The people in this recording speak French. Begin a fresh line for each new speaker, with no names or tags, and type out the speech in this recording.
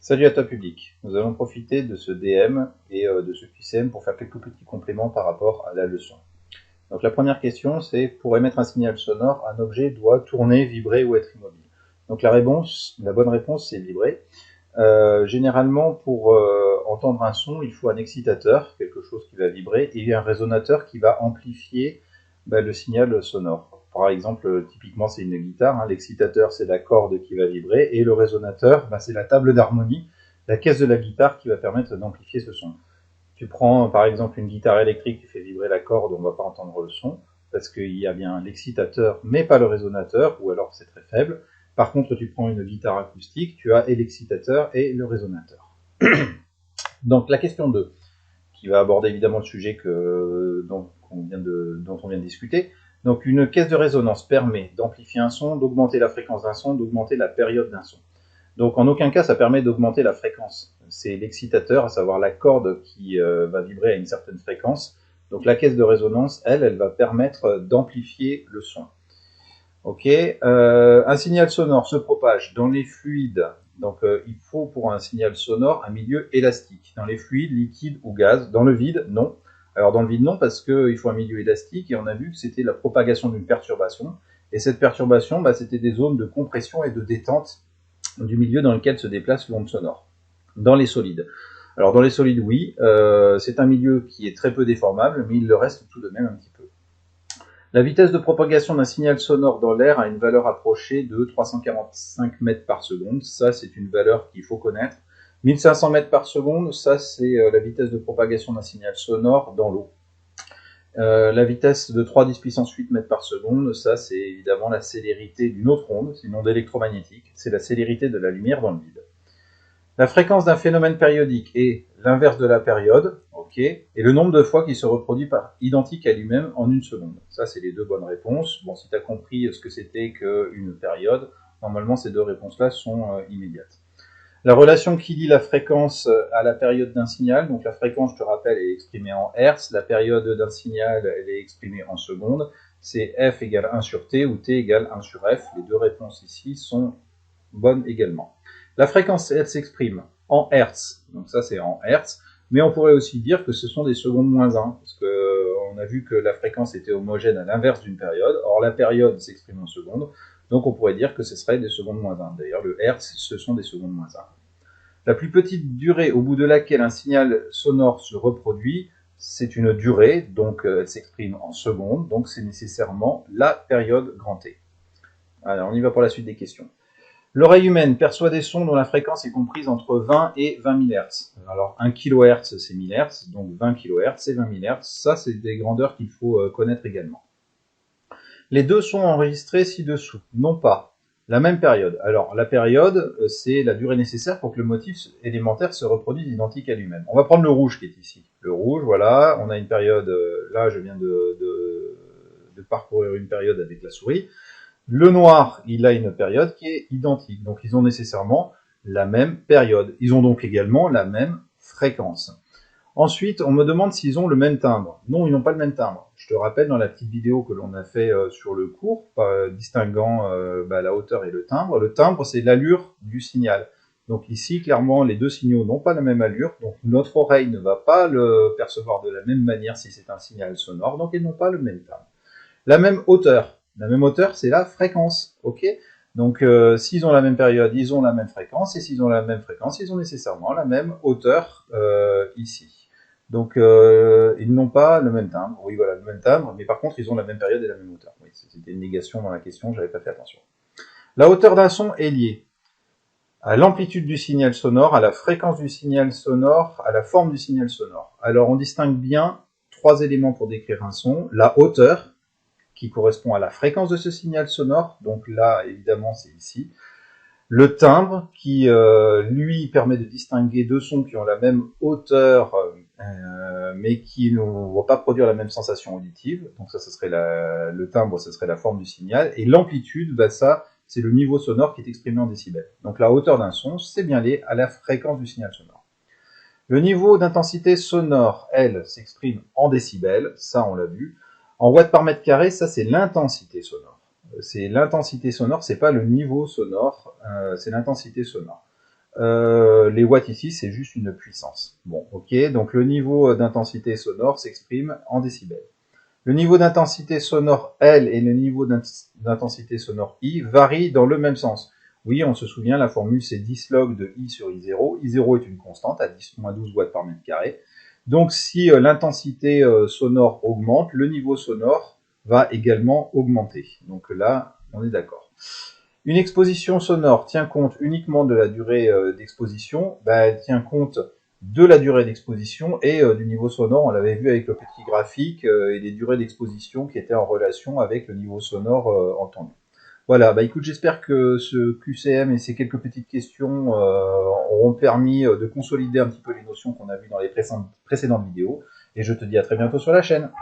Salut à toi public, nous allons profiter de ce DM et de ce QCM pour faire quelques petits compléments par rapport à la leçon. Donc la première question c'est, pour émettre un signal sonore, un objet doit tourner, vibrer ou être immobile. Donc la bonne réponse c'est vibrer. Généralement pour entendre un son, il faut un excitateur, quelque chose qui va vibrer, et un résonateur qui va amplifier le signal sonore. Par exemple, typiquement c'est une guitare, hein, l'excitateur c'est la corde qui va vibrer, et le résonateur c'est la table d'harmonie, la caisse de la guitare qui va permettre d'amplifier ce son. Tu prends par exemple une guitare électrique, tu fais vibrer la corde, on ne va pas entendre le son, parce qu'il y a bien l'excitateur mais pas le résonateur, ou alors c'est très faible. Par contre, tu prends une guitare acoustique, tu as et l'excitateur et le résonateur. Donc la question 2, qui va aborder évidemment le sujet dont on vient de discuter. Donc une caisse de résonance permet d'amplifier un son, d'augmenter la fréquence d'un son, d'augmenter la période d'un son. Donc en aucun cas ça permet d'augmenter la fréquence. C'est l'excitateur, à savoir la corde qui va vibrer à une certaine fréquence. Donc la caisse de résonance, elle va permettre d'amplifier le son. Ok, un signal sonore se propage dans les fluides. Donc il faut pour un signal sonore un milieu élastique. Dans les fluides, liquides ou gaz. Dans le vide, non. Alors dans le vide, non, parce qu'il faut un milieu élastique, et on a vu que c'était la propagation d'une perturbation. Et cette perturbation, c'était des zones de compression et de détente du milieu dans lequel se déplace l'onde sonore. Dans les solides. Alors dans les solides, oui, c'est un milieu qui est très peu déformable, mais il le reste tout de même un petit peu. La vitesse de propagation d'un signal sonore dans l'air a une valeur approchée de 345 mètres par seconde. Ça, c'est une valeur qu'il faut connaître. 1500 mètres par seconde, ça, c'est la vitesse de propagation d'un signal sonore dans l'eau. La vitesse de 3 × 10 × 8 mètres par seconde, ça, c'est évidemment la célérité d'une autre onde, c'est une onde électromagnétique. C'est la célérité de la lumière dans le vide. La fréquence d'un phénomène périodique est l'inverse de la période, ok, et le nombre de fois qu'il se reproduit par identique à lui-même en une seconde. Ça, c'est les deux bonnes réponses. Bon, si tu as compris ce que c'était qu'une période, normalement, ces deux réponses-là sont immédiates. La relation qui lie la fréquence à la période d'un signal, donc la fréquence, je te rappelle, est exprimée en Hertz, la période d'un signal, elle est exprimée en secondes, c'est F égale 1 sur T ou T égale 1 sur F. Les deux réponses ici sont bonnes également. La fréquence, elle s'exprime en Hertz, donc ça c'est en Hertz, mais on pourrait aussi dire que ce sont des secondes moins 1, parce qu'on a vu que la fréquence était homogène à l'inverse d'une période. Or la période s'exprime en secondes, donc on pourrait dire que ce serait des secondes moins 1. D'ailleurs le Hertz, ce sont des secondes moins 1. La plus petite durée au bout de laquelle un signal sonore se reproduit, c'est une durée, donc elle s'exprime en secondes, donc c'est nécessairement la période grand T. Alors on y va pour la suite des questions. L'oreille humaine perçoit des sons dont la fréquence est comprise entre 20 et 20 000 Hz. Alors 1 kHz c'est 1000 Hz, donc 20 kHz c'est 20 000 Hz. Ça c'est des grandeurs qu'il faut connaître également. Les deux sont enregistrés ci-dessous, non pas la même période. Alors la période, c'est la durée nécessaire pour que le motif élémentaire se reproduise identique à lui-même. On va prendre le rouge qui est ici. Le rouge, voilà, on a une période, là je viens de parcourir une période avec la souris. Le noir, il a une période qui est identique, donc ils ont nécessairement la même période. Ils ont donc également la même fréquence. Ensuite, on me demande s'ils ont le même timbre. Non, ils n'ont pas le même timbre. Je te rappelle dans la petite vidéo que l'on a fait sur le cours, distinguant la hauteur et le timbre. Le timbre, c'est l'allure du signal. Donc ici, clairement, les deux signaux n'ont pas la même allure, donc notre oreille ne va pas le percevoir de la même manière si c'est un signal sonore, donc ils n'ont pas le même timbre. La même hauteur. La même hauteur, c'est la fréquence, ok? Donc, s'ils ont la même période, ils ont la même fréquence, et s'ils ont la même fréquence, ils ont nécessairement la même hauteur ici. Donc, ils n'ont pas le même timbre. Oui, voilà, le même timbre, mais par contre, ils ont la même période et la même hauteur. Oui, c'était une négation dans la question, j'avais pas fait attention. La hauteur d'un son est liée à l'amplitude du signal sonore, à la fréquence du signal sonore, à la forme du signal sonore. Alors, on distingue bien 3 éléments pour décrire un son. La hauteur, qui correspond à la fréquence de ce signal sonore, donc là, évidemment, c'est ici. Le timbre, qui, lui, permet de distinguer deux sons qui ont la même hauteur, mais qui ne vont pas produire la même sensation auditive. Donc ça, ce serait le timbre, ce serait la forme du signal. Et l'amplitude, ça, c'est le niveau sonore qui est exprimé en décibels. Donc la hauteur d'un son, c'est bien lié à la fréquence du signal sonore. Le niveau d'intensité sonore, elle, s'exprime en décibels, ça on l'a vu. En watts par mètre carré, ça c'est l'intensité sonore. C'est l'intensité sonore, c'est pas le niveau sonore, c'est l'intensité sonore. Les watts ici, c'est juste une puissance. Bon, ok, donc le niveau d'intensité sonore s'exprime en décibels. Le niveau d'intensité sonore L et le niveau d'intensité sonore I varient dans le même sens. Oui, on se souvient, la formule c'est 10 log de I sur I0. I0 est une constante à 10-12 watts par mètre carré. Donc si l'intensité sonore augmente, le niveau sonore va également augmenter. Donc là, on est d'accord. Une exposition sonore tient compte uniquement de la durée d'exposition, elle tient compte de la durée d'exposition et du niveau sonore. On l'avait vu avec le petit graphique et les durées d'exposition qui étaient en relation avec le niveau sonore entendu. Voilà, écoute, j'espère que ce QCM et ces quelques petites questions auront permis de consolider un petit peu les notions qu'on a vues dans les précédentes vidéos. Et je te dis à très bientôt sur la chaîne.